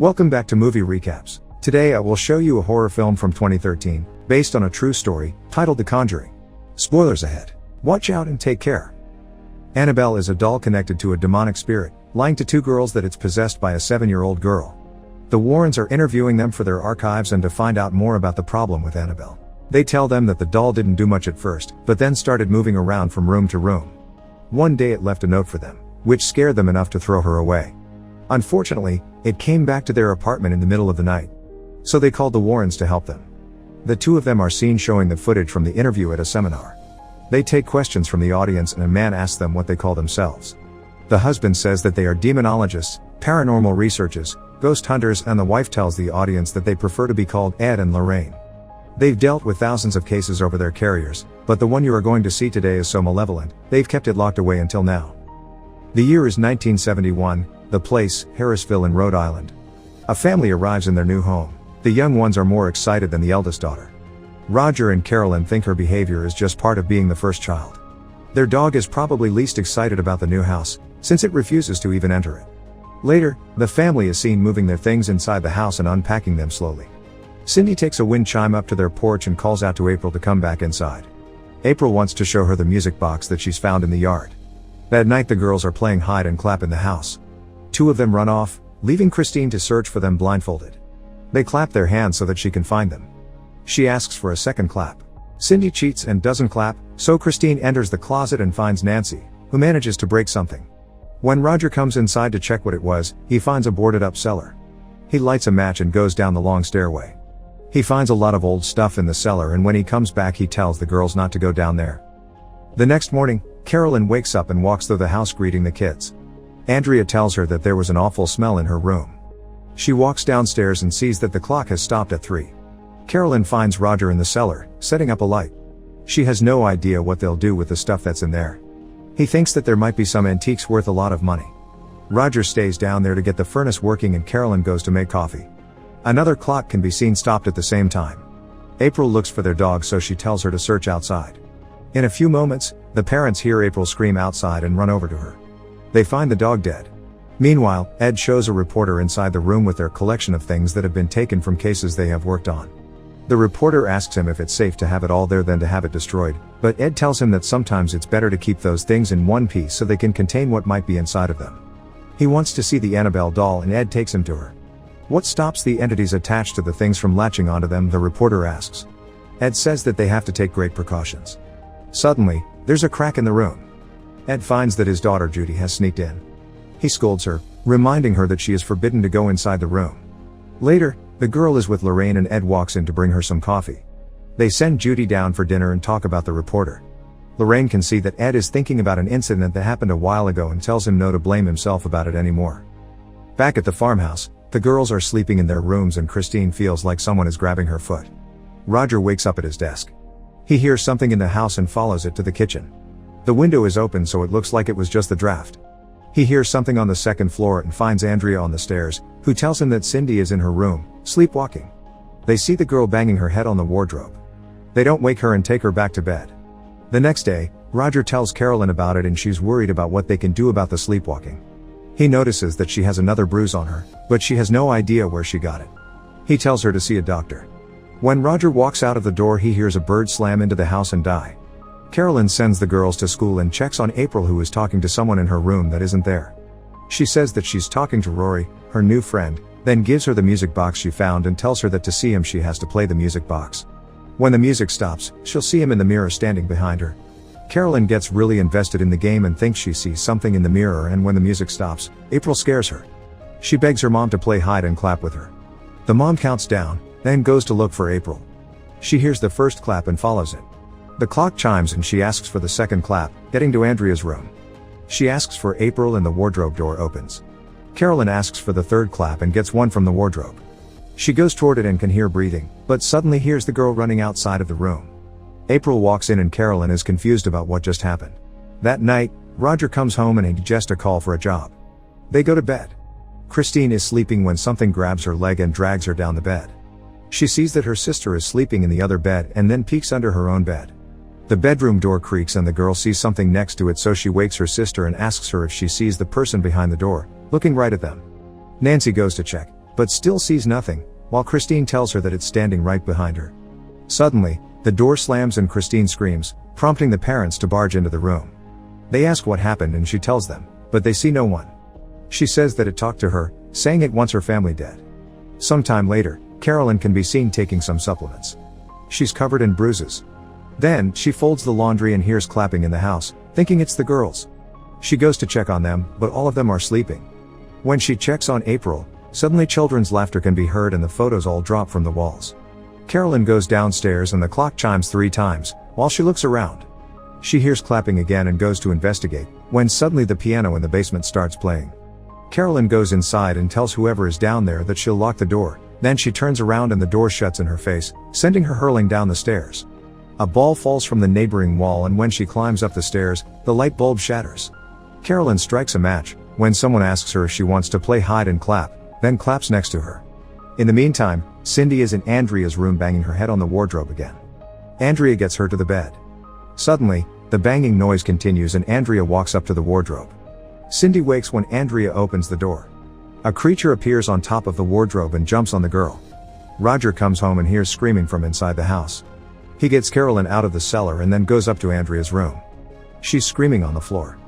Welcome back to Movie Recaps. Today I will show you a horror film from 2013, based on a true story, titled The Conjuring. Spoilers ahead. Watch out and take care. Annabelle is a doll connected to a demonic spirit, lying to two girls that it's possessed by a 7-year-old girl. The Warrens are interviewing them for their archives and to find out more about the problem with Annabelle. They tell them that the doll didn't do much at first, but then started moving around from room to room. One day it left a note for them, which scared them enough to throw her away. Unfortunately, it came back to their apartment in the middle of the night. So they called the Warrens to help them. The two of them are seen showing the footage from the interview at a seminar. They take questions from the audience and a man asks them what they call themselves. The husband says that they are demonologists, paranormal researchers, ghost hunters, and the wife tells the audience that they prefer to be called Ed and Lorraine. They've dealt with thousands of cases over their careers, but the one you are going to see today is so malevolent, they've kept it locked away until now. The year is 1971, the place, Harrisville in Rhode Island. A family arrives in their new home. The young ones are more excited than the eldest daughter. Roger and Carolyn think her behavior is just part of being the first child. Their dog is probably least excited about the new house, since it refuses to even enter it. Later, the family is seen moving their things inside the house and unpacking them slowly. Cindy takes a wind chime up to their porch and calls out to April to come back inside. April wants to show her the music box that she's found in the yard. That night the girls are playing hide and clap in the house. Two of them run off, leaving Christine to search for them blindfolded. They clap their hands so that she can find them. She asks for a second clap. Cindy cheats and doesn't clap, so Christine enters the closet and finds Nancy, who manages to break something. When Roger comes inside to check what it was, he finds a boarded up cellar. He lights a match and goes down the long stairway. He finds a lot of old stuff in the cellar, and when he comes back he tells the girls not to go down there. The next morning, Carolyn wakes up and walks through the house greeting the kids. Andrea tells her that there was an awful smell in her room. She walks downstairs and sees that the clock has stopped at 3. Carolyn finds Roger in the cellar, setting up a light. She has no idea what they'll do with the stuff that's in there. He thinks that there might be some antiques worth a lot of money. Roger stays down there to get the furnace working and Carolyn goes to make coffee. Another clock can be seen stopped at the same time. April looks for their dog, so she tells her to search outside. In a few moments, the parents hear April scream outside and run over to her. They find the dog dead. Meanwhile, Ed shows a reporter inside the room with their collection of things that have been taken from cases they have worked on. The reporter asks him if it's safe to have it all there than to have it destroyed, but Ed tells him that sometimes it's better to keep those things in one piece so they can contain what might be inside of them. He wants to see the Annabelle doll and Ed takes him to her. What stops the entities attached to the things from latching onto them, the reporter asks. Ed says that they have to take great precautions. Suddenly, there's a crack in the room. Ed finds that his daughter Judy has sneaked in. He scolds her, reminding her that she is forbidden to go inside the room. Later, the girl is with Lorraine and Ed walks in to bring her some coffee. They send Judy down for dinner and talk about the reporter. Lorraine can see that Ed is thinking about an incident that happened a while ago and tells him no to blame himself about it anymore. Back at the farmhouse, the girls are sleeping in their rooms and Christine feels like someone is grabbing her foot. Roger wakes up at his desk. He hears something in the house and follows it to the kitchen. The window is open, so it looks like it was just the draft. He hears something on the second floor and finds Andrea on the stairs, who tells him that Cindy is in her room, sleepwalking. They see the girl banging her head on the wardrobe. They don't wake her and take her back to bed. The next day, Roger tells Carolyn about it and she's worried about what they can do about the sleepwalking. He notices that she has another bruise on her, but she has no idea where she got it. He tells her to see a doctor. When Roger walks out of the door, he hears a bird slam into the house and die. Carolyn sends the girls to school and checks on April, who is talking to someone in her room that isn't there. She says that she's talking to Rory, her new friend, then gives her the music box she found and tells her that to see him she has to play the music box. When the music stops, she'll see him in the mirror standing behind her. Carolyn gets really invested in the game and thinks she sees something in the mirror, and when the music stops, April scares her. She begs her mom to play hide and clap with her. The mom counts down, then goes to look for April. She hears the first clap and follows it. The clock chimes and she asks for the second clap, getting to Andrea's room. She asks for April and the wardrobe door opens. Carolyn asks for the third clap and gets one from the wardrobe. She goes toward it and can hear breathing, but suddenly hears the girl running outside of the room. April walks in and Carolyn is confused about what just happened. That night, Roger comes home and he gets a call for a job. They go to bed. Christine is sleeping when something grabs her leg and drags her down the bed. She sees that her sister is sleeping in the other bed and then peeks under her own bed. The bedroom door creaks and the girl sees something next to it, so she wakes her sister and asks her if she sees the person behind the door, looking right at them. Nancy goes to check, but still sees nothing, while Christine tells her that it's standing right behind her. Suddenly, the door slams and Christine screams, prompting the parents to barge into the room. They ask what happened and she tells them, but they see no one. She says that it talked to her, saying it wants her family dead. Sometime later, Carolyn can be seen taking some supplements. She's covered in bruises. Then, she folds the laundry and hears clapping in the house, thinking it's the girls. She goes to check on them, but all of them are sleeping. When she checks on April, suddenly children's laughter can be heard and the photos all drop from the walls. Carolyn goes downstairs and the clock chimes 3 times, while she looks around. She hears clapping again and goes to investigate, when suddenly the piano in the basement starts playing. Carolyn goes inside and tells whoever is down there that she'll lock the door, then she turns around and the door shuts in her face, sending her hurling down the stairs. A ball falls from the neighboring wall and when she climbs up the stairs, the light bulb shatters. Carolyn strikes a match, when someone asks her if she wants to play hide and clap, then claps next to her. In the meantime, Cindy is in Andrea's room banging her head on the wardrobe again. Andrea gets her to the bed. Suddenly, the banging noise continues and Andrea walks up to the wardrobe. Cindy wakes when Andrea opens the door. A creature appears on top of the wardrobe and jumps on the girl. Roger comes home and hears screaming from inside the house. He gets Carolyn out of the cellar and then goes up to Andrea's room. She's screaming on the floor.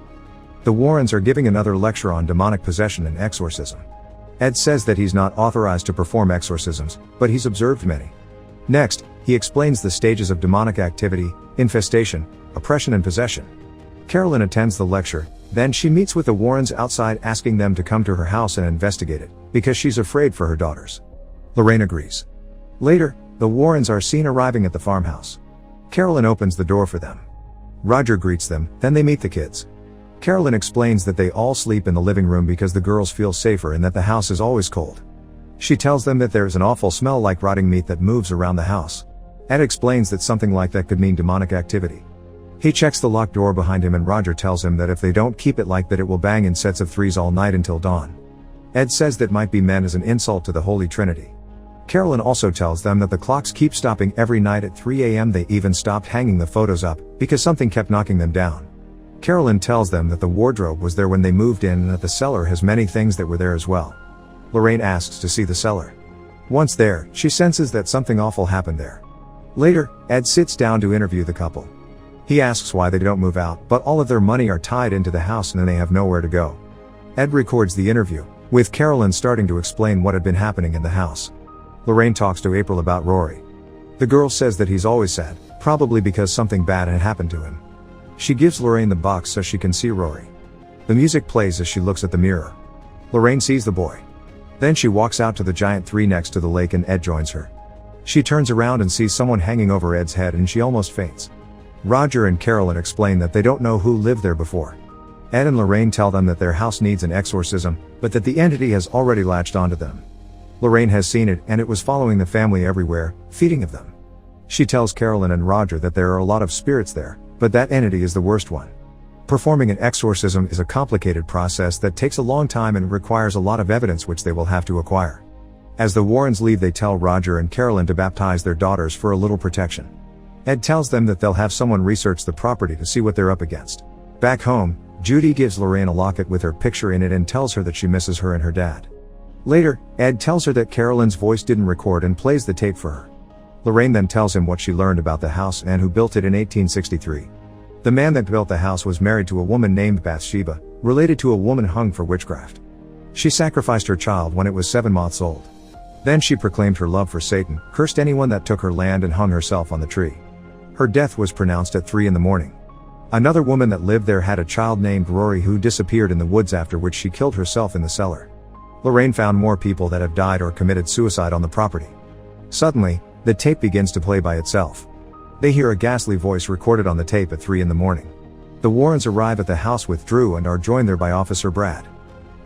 The Warrens are giving another lecture on demonic possession and exorcism. Ed says that he's not authorized to perform exorcisms, but he's observed many. Next, he explains the stages of demonic activity, infestation, oppression and possession. Carolyn attends the lecture, then she meets with the Warrens outside asking them to come to her house and investigate it, because she's afraid for her daughters. Lorraine agrees. Later, the Warrens are seen arriving at the farmhouse. Carolyn opens the door for them. Roger greets them, then they meet the kids. Carolyn explains that they all sleep in the living room because the girls feel safer and that the house is always cold. She tells them that there's an awful smell like rotting meat that moves around the house. Ed explains that something like that could mean demonic activity. He checks the locked door behind him and Roger tells him that if they don't keep it like that it will bang in sets of 3s all night until dawn. Ed says that might be meant as an insult to the Holy Trinity. Carolyn also tells them that the clocks keep stopping every night at 3 a.m. They even stopped hanging the photos up, because something kept knocking them down. Carolyn tells them that the wardrobe was there when they moved in and that the cellar has many things that were there as well. Lorraine asks to see the cellar. Once there, she senses that something awful happened there. Later, Ed sits down to interview the couple. He asks why they don't move out, but all of their money are tied into the house and they have nowhere to go. Ed records the interview, with Carolyn starting to explain what had been happening in the house. Lorraine talks to April about Rory. The girl says that he's always sad, probably because something bad had happened to him. She gives Lorraine the box so she can see Rory. The music plays as she looks at the mirror. Lorraine sees the boy. Then she walks out to the giant tree next to the lake and Ed joins her. She turns around and sees someone hanging over Ed's head and she almost faints. Roger and Carolyn explain that they don't know who lived there before. Ed and Lorraine tell them that their house needs an exorcism, but that the entity has already latched onto them. Lorraine has seen it and it was following the family everywhere, feeding of them. She tells Carolyn and Roger that there are a lot of spirits there, but that entity is the worst one. Performing an exorcism is a complicated process that takes a long time and requires a lot of evidence which they will have to acquire. As the Warrens leave they tell Roger and Carolyn to baptize their daughters for a little protection. Ed tells them that they'll have someone research the property to see what they're up against. Back home, Judy gives Lorraine a locket with her picture in it and tells her that she misses her and her dad. Later, Ed tells her that Carolyn's voice didn't record and plays the tape for her. Lorraine then tells him what she learned about the house and who built it in 1863. The man that built the house was married to a woman named Bathsheba, related to a woman hung for witchcraft. She sacrificed her child when it was 7 months old. Then she proclaimed her love for Satan, cursed anyone that took her land and hung herself on the tree. Her death was pronounced at 3 a.m. Another woman that lived there had a child named Rory who disappeared in the woods, after which she killed herself in the cellar. Lorraine found more people that have died or committed suicide on the property. Suddenly, the tape begins to play by itself. They hear a ghastly voice recorded on the tape at 3 a.m. The Warrens arrive at the house with Drew and are joined there by Officer Brad.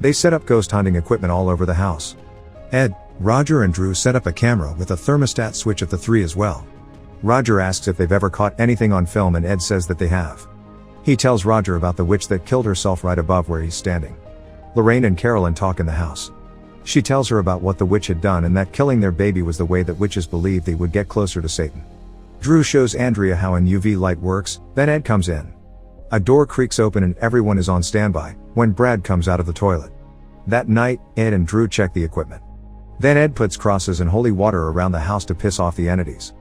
They set up ghost hunting equipment all over the house. Ed, Roger and Drew set up a camera with a thermostat switch at the 3 as well. Roger asks if they've ever caught anything on film and Ed says that they have. He tells Roger about the witch that killed herself right above where he's standing. Lorraine and Carolyn talk in the house. She tells her about what the witch had done and that killing their baby was the way that witches believed they would get closer to Satan. Drew shows Andrea how an UV light works, then Ed comes in. A door creaks open and everyone is on standby, when Brad comes out of the toilet. That night, Ed and Drew check the equipment. Then Ed puts crosses and holy water around the house to piss off the entities.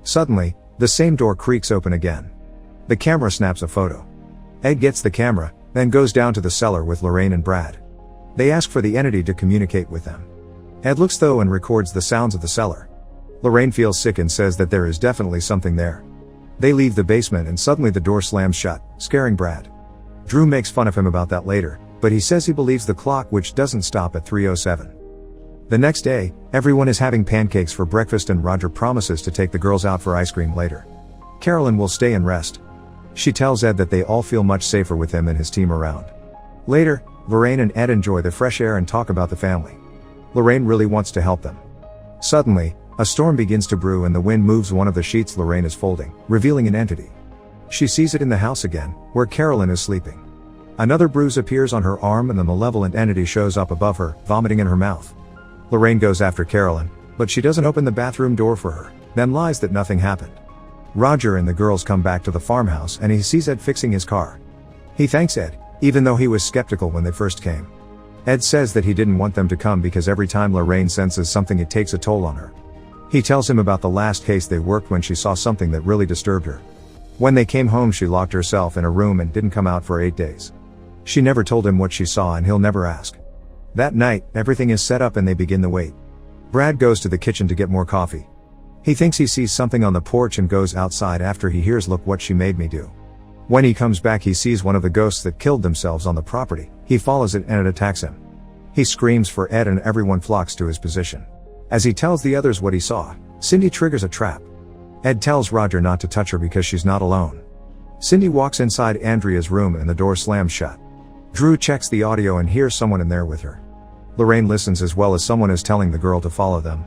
Suddenly, the same door creaks open again. The camera snaps a photo. Ed gets the camera, then goes down to the cellar with Lorraine and Brad. They ask for the entity to communicate with them. Ed looks though and records the sounds of the cellar. Lorraine feels sick and says that there is definitely something there. They leave the basement and suddenly the door slams shut, scaring Brad. Drew makes fun of him about that later, but he says he believes the clock which doesn't stop at 3:07. The next day, everyone is having pancakes for breakfast and Roger promises to take the girls out for ice cream later. Carolyn will stay and rest. She tells Ed that they all feel much safer with him and his team around. Later, Lorraine and Ed enjoy the fresh air and talk about the family. Lorraine really wants to help them. Suddenly, a storm begins to brew and the wind moves one of the sheets Lorraine is folding, revealing an entity. She sees it in the house again, where Carolyn is sleeping. Another bruise appears on her arm and the malevolent entity shows up above her, vomiting in her mouth. Lorraine goes after Carolyn, but she doesn't open the bathroom door for her, then lies that nothing happened. Roger and the girls come back to the farmhouse and he sees Ed fixing his car. He thanks Ed, even though he was skeptical when they first came. Ed says that he didn't want them to come because every time Lorraine senses something it takes a toll on her. He tells him about the last case they worked when she saw something that really disturbed her. When they came home she locked herself in a room and didn't come out for 8 days. She never told him what she saw and he'll never ask. That night, everything is set up and they begin the wait. Brad goes to the kitchen to get more coffee. He thinks he sees something on the porch and goes outside after he hears "Look what she made me do." When he comes back he sees one of the ghosts that killed themselves on the property. He follows it and it attacks him. He screams for Ed and everyone flocks to his position. As he tells the others what he saw, Cindy triggers a trap. Ed tells Roger not to touch her because she's not alone. Cindy walks inside Andrea's room and the door slams shut. Drew checks the audio and hears someone in there with her. Lorraine listens as well as someone is telling the girl to follow them.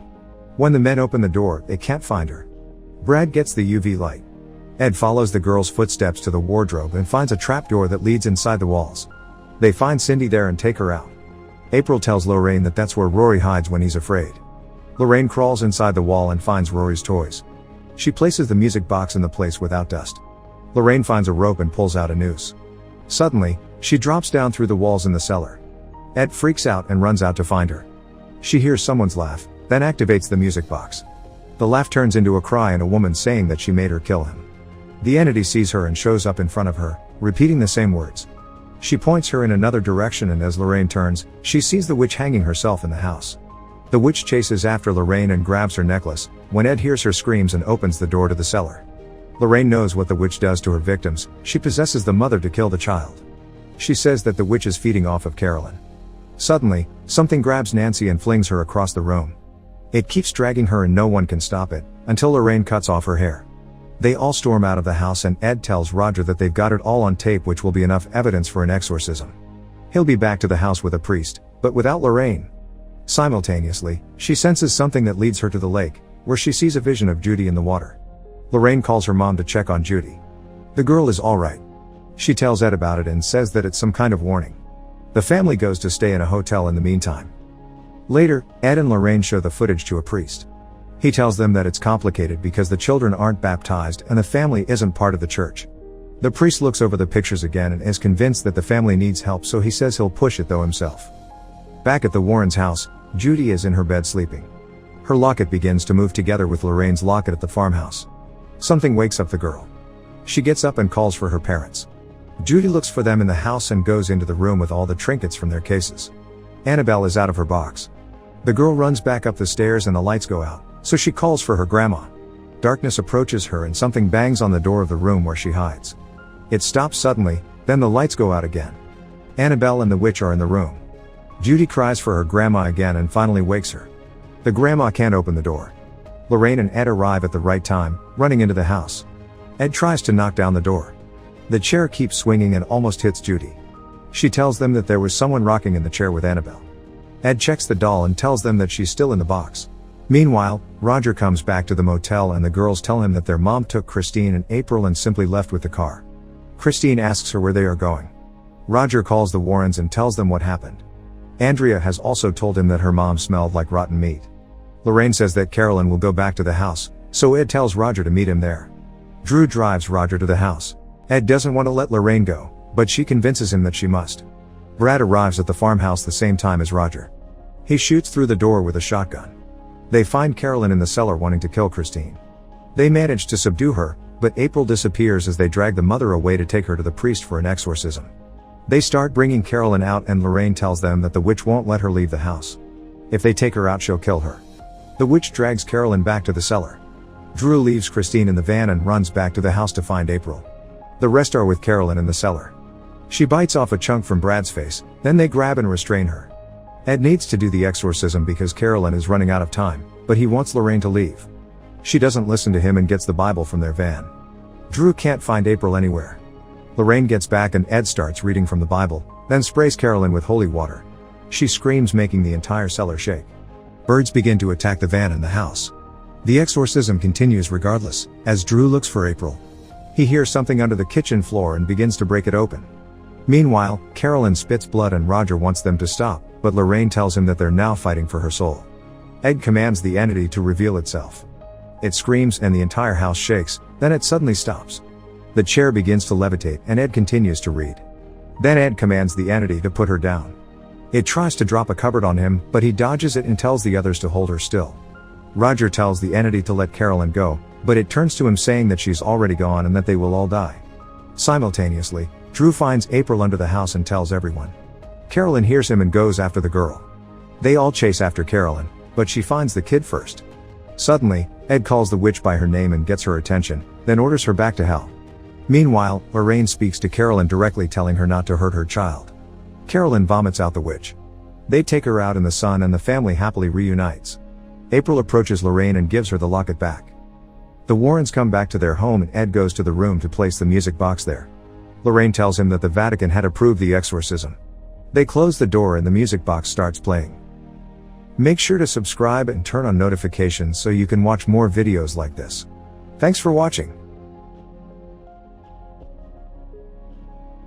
When the men open the door, they can't find her. Brad gets the UV light. Ed follows the girl's footsteps to the wardrobe and finds a trapdoor that leads inside the walls. They find Cindy there and take her out. April tells Lorraine that that's where Rory hides when he's afraid. Lorraine crawls inside the wall and finds Rory's toys. She places the music box in the place without dust. Lorraine finds a rope and pulls out a noose. Suddenly, she drops down through the walls in the cellar. Ed freaks out and runs out to find her. She hears someone's laugh, then activates the music box. The laugh turns into a cry and a woman saying that she made her kill him. The entity sees her and shows up in front of her, repeating the same words. She points her in another direction and as Lorraine turns, she sees the witch hanging herself in the house. The witch chases after Lorraine and grabs her necklace, when Ed hears her screams and opens the door to the cellar. Lorraine knows what the witch does to her victims. She possesses the mother to kill the child. She says that the witch is feeding off of Carolyn. Suddenly, something grabs Nancy and flings her across the room. It keeps dragging her and no one can stop it, until Lorraine cuts off her hair. They all storm out of the house and Ed tells Roger that they've got it all on tape which will be enough evidence for an exorcism. He'll be back to the house with a priest, but without Lorraine. Simultaneously, she senses something that leads her to the lake, where she sees a vision of Judy in the water. Lorraine calls her mom to check on Judy. The girl is alright. She tells Ed about it and says that it's some kind of warning. The family goes to stay in a hotel in the meantime. Later, Ed and Lorraine show the footage to a priest. He tells them that it's complicated because the children aren't baptized and the family isn't part of the church. The priest looks over the pictures again and is convinced that the family needs help, so he says he'll push it though himself. Back at the Warrens' house, Judy is in her bed sleeping. Her locket begins to move together with Lorraine's locket at the farmhouse. Something wakes up the girl. She gets up and calls for her parents. Judy looks for them in the house and goes into the room with all the trinkets from their cases. Annabelle is out of her box. The girl runs back up the stairs and the lights go out, so she calls for her grandma. Darkness approaches her and something bangs on the door of the room where she hides. It stops suddenly, then the lights go out again. Annabelle and the witch are in the room. Judy cries for her grandma again and finally wakes her. The grandma can't open the door. Lorraine and Ed arrive at the right time, running into the house. Ed tries to knock down the door. The chair keeps swinging and almost hits Judy. She tells them that there was someone rocking in the chair with Annabelle. Ed checks the doll and tells them that she's still in the box. Meanwhile, Roger comes back to the motel and the girls tell him that their mom took Christine and April and simply left with the car. Christine asks her where they are going. Roger calls the Warrens and tells them what happened. Andrea has also told him that her mom smelled like rotten meat. Lorraine says that Carolyn will go back to the house, so Ed tells Roger to meet him there. Drew drives Roger to the house. Ed doesn't want to let Lorraine go, but she convinces him that she must. Brad arrives at the farmhouse the same time as Roger. He shoots through the door with a shotgun. They find Carolyn in the cellar wanting to kill Christine. They manage to subdue her, but April disappears as they drag the mother away to take her to the priest for an exorcism. They start bringing Carolyn out and Lorraine tells them that the witch won't let her leave the house. If they take her out, she'll kill her. The witch drags Carolyn back to the cellar. Drew leaves Christine in the van and runs back to the house to find April. The rest are with Carolyn in the cellar. She bites off a chunk from Brad's face, then they grab and restrain her. Ed needs to do the exorcism because Carolyn is running out of time, but he wants Lorraine to leave. She doesn't listen to him and gets the Bible from their van. Drew can't find April anywhere. Lorraine gets back and Ed starts reading from the Bible, then sprays Carolyn with holy water. She screams, making the entire cellar shake. Birds begin to attack the van and the house. The exorcism continues regardless, as Drew looks for April. He hears something under the kitchen floor and begins to break it open. Meanwhile, Carolyn spits blood and Roger wants them to stop, but Lorraine tells him that they're now fighting for her soul. Ed commands the entity to reveal itself. It screams and the entire house shakes, then it suddenly stops. The chair begins to levitate and Ed continues to read. Then Ed commands the entity to put her down. It tries to drop a cupboard on him, but he dodges it and tells the others to hold her still. Roger tells the entity to let Carolyn go, but it turns to him saying that she's already gone and that they will all die. Simultaneously, Drew finds April under the house and tells everyone. Carolyn hears him and goes after the girl. They all chase after Carolyn, but she finds the kid first. Suddenly, Ed calls the witch by her name and gets her attention, then orders her back to hell. Meanwhile, Lorraine speaks to Carolyn directly, telling her not to hurt her child. Carolyn vomits out the witch. They take her out in the sun and the family happily reunites. April approaches Lorraine and gives her the locket back. The Warrens come back to their home and Ed goes to the room to place the music box there. Lorraine tells him that the Vatican had approved the exorcism. They close the door and the music box starts playing. Make sure to subscribe and turn on notifications so you can watch more videos like this. Thanks for watching.